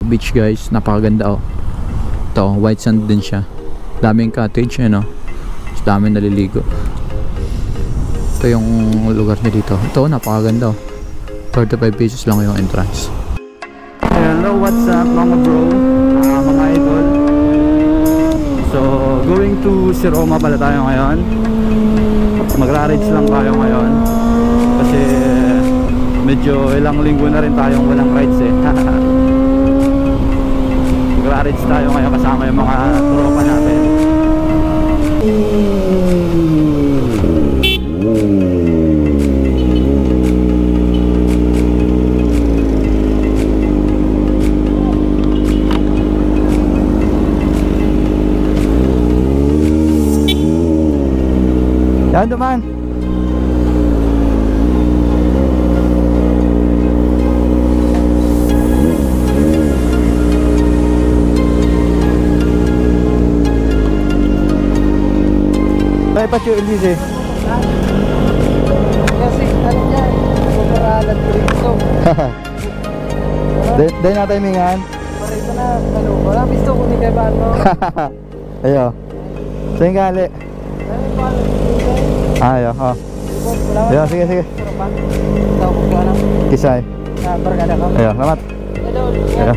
beach guys, napakaganda oh. Ito, white sand din siya. Daming cottage eh, no? Daming naliligo. Ito yung lugar niya dito. Ito, napakaganda oh. 35 pesos lang yung entrance. Hello, what's up mga bro? Mga idol. So, going to Siroma pala tayo ngayon. Magra-rides lang tayo ngayon. Kasi medyo ilang linggo na rin tayong walang rides eh. Magra-rides tayo ngayon kasama yung mga tropa natin. Yan duman. Ay pa yung Elise. Kasi ano yan, kuparalan dito. Dahil na timingan. Parito na, ano, wala gusto ko ni Kebano. Ayo. Saan gali? Ayo, oh. Ayo, sige, sige. Tawag ka na. Kisay. Barkada ka. Ayo, selamat. Ayo.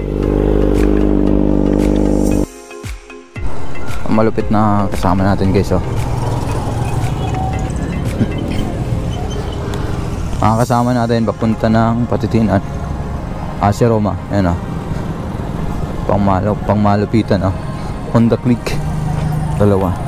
Malupit na kasama natin guys oh. Ang kasama natin papunta ng Patitinan, Siroma. Ayan oh. Pangmalupitan oh. Honda Click. Dalawa.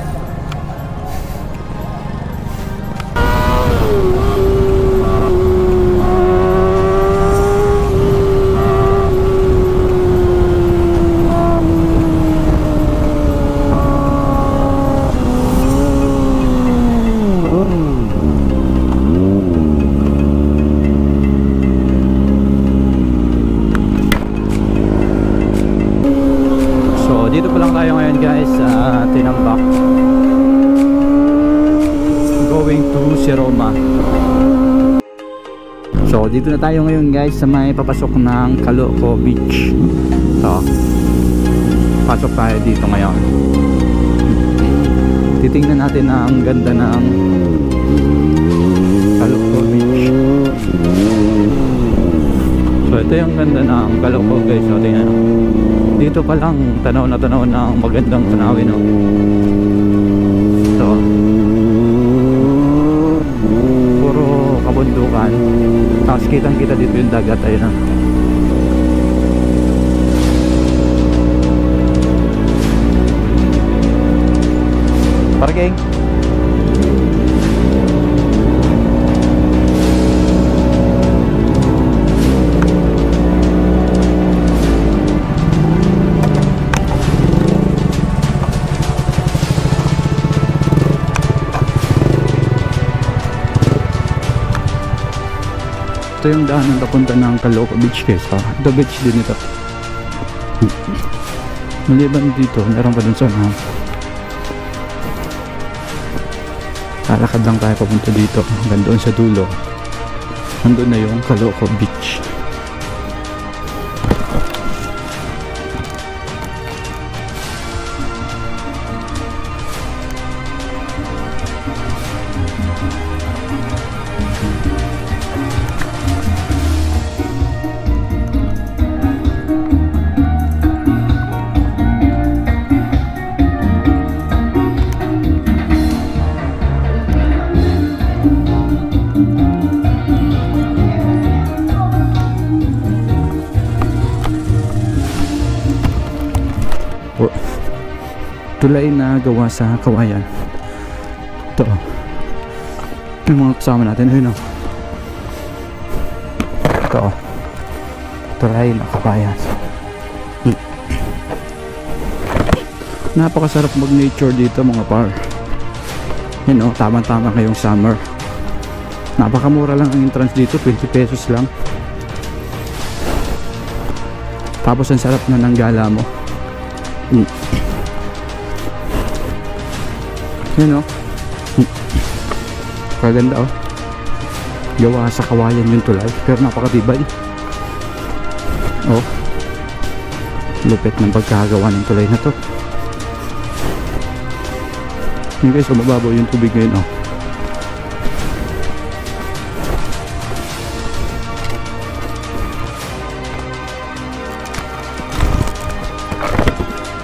Dito pa lang tayo ngayon guys sa Tinambak, going to Siroma. So dito na tayo ngayon guys sa may papasok ng Caloocan Beach. So pasok tayo dito ngayon. Titingnan natin na ang ganda ng Caloocan Beach. So ito yung ganda ng Caloocan guys. So tingnan nyo, dito pa lang tanaw na ang magandang tanawin no? Ito puro kabundukan, tapos kitang kita dito yung dagat. Ayun na. Parking. Ito yung daan ng papunta ng Caloocan Beach guys. Ito beach din ito. Maliban dito, meron pa dun sa lalakad lang tayo papunta dito. Hanggang doon sa dulo. Nandun na yung Caloocan Beach. Tulay na gawa sa kawayan. Ito yung mga kasama natin. Ayun o. Ito o. Tulay na kawayan. Napakasarap mag nature dito mga par. Yun o, tama-tama ngayong summer. Napakamura lang ang entrance dito, 20 pesos lang. Tapos ang sarap na ng gala mo. Yun o. Kaganda o. Gawa sa kawayan yung tulay, pero napakatibay. O. Lupit ng pagkakagawa ng tulay na to. Yun guys, mababaw yung tubig ngayon oh.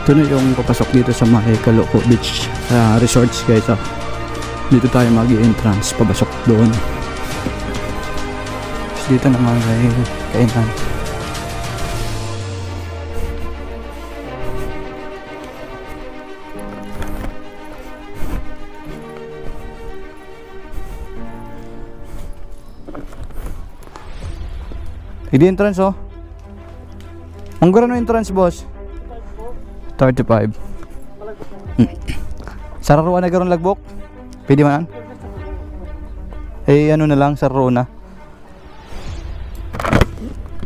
Ito na yung papasok dito sa may Caloocan Beach Resorts guys oh. Dito tayo mag-i-entrance papasok doon. Tapos dito naman ay kainan. Hindi entrance oh. Ang gano'n no entrance boss? 35. Sararuan na gano'n lagbok? Pwede man? Eh ano na lang, sararuan na.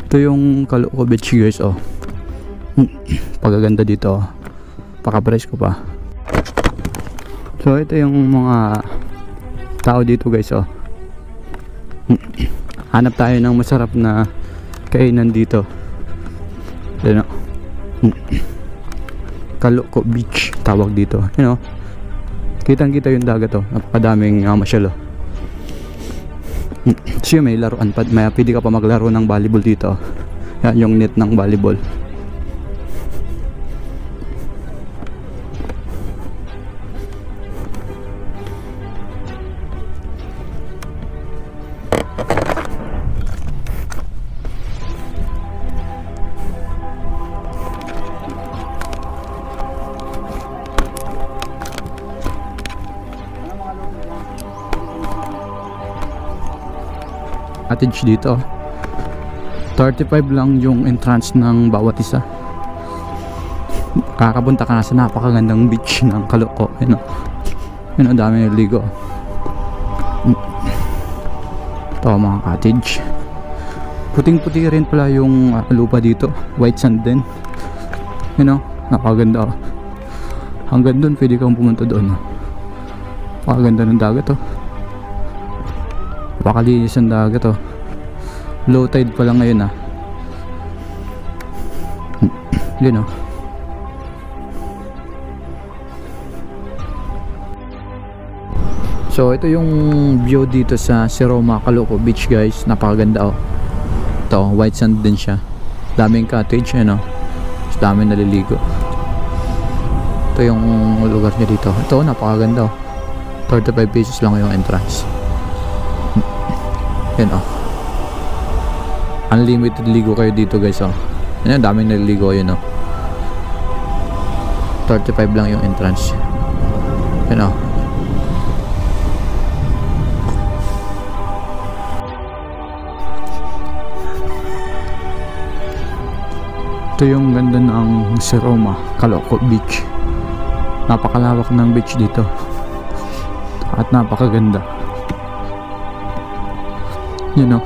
Ito yung Caloocan Beach guys oh. Pagaganda dito oh. Pakapresko pa. So ito yung mga tao dito guys oh. Hanap tayo ng masarap na kainan dito. Yan o. Caloocan Beach tawag dito. You know, kitang kita yung dagat o. Napakadaming masyalo. So may laruan pa. May pwede ka pa maglaro ng volleyball dito. Yan yung net ng volleyball. Cottage dito 35 lang yung entrance ng bawat isa. Kakapunta ka na sa napakagandang beach ng Caloocan. Yun, dami niligo. Ito mga cottage. Puting puti rin pala yung lupa dito, white sand din. You know, napakaganda oh. Hanggang doon pwede kang pumunta doon. Napakaganda ng dagat oh. Napakalinis ang dagat oh. Low tide pa lang ngayon ah. Yun oh. So ito yung view dito sa Seroma Caloocan Beach guys. Napakaganda oh. Ito white sand din siya. Daming cottage ano. Daming naliligo. Ito yung lugar niya dito. Ito napakaganda oh. 35 pesos lang yung entrance. Yan oh. Unlimited ligo kayo dito guys oh. Yan, daming naliligo yun oh. 35 lang yung entrance. Yan oh. Ito yung ganda ng Seroma Caloocan Beach. Napakalawak ng beach dito. At napakaganda. You know,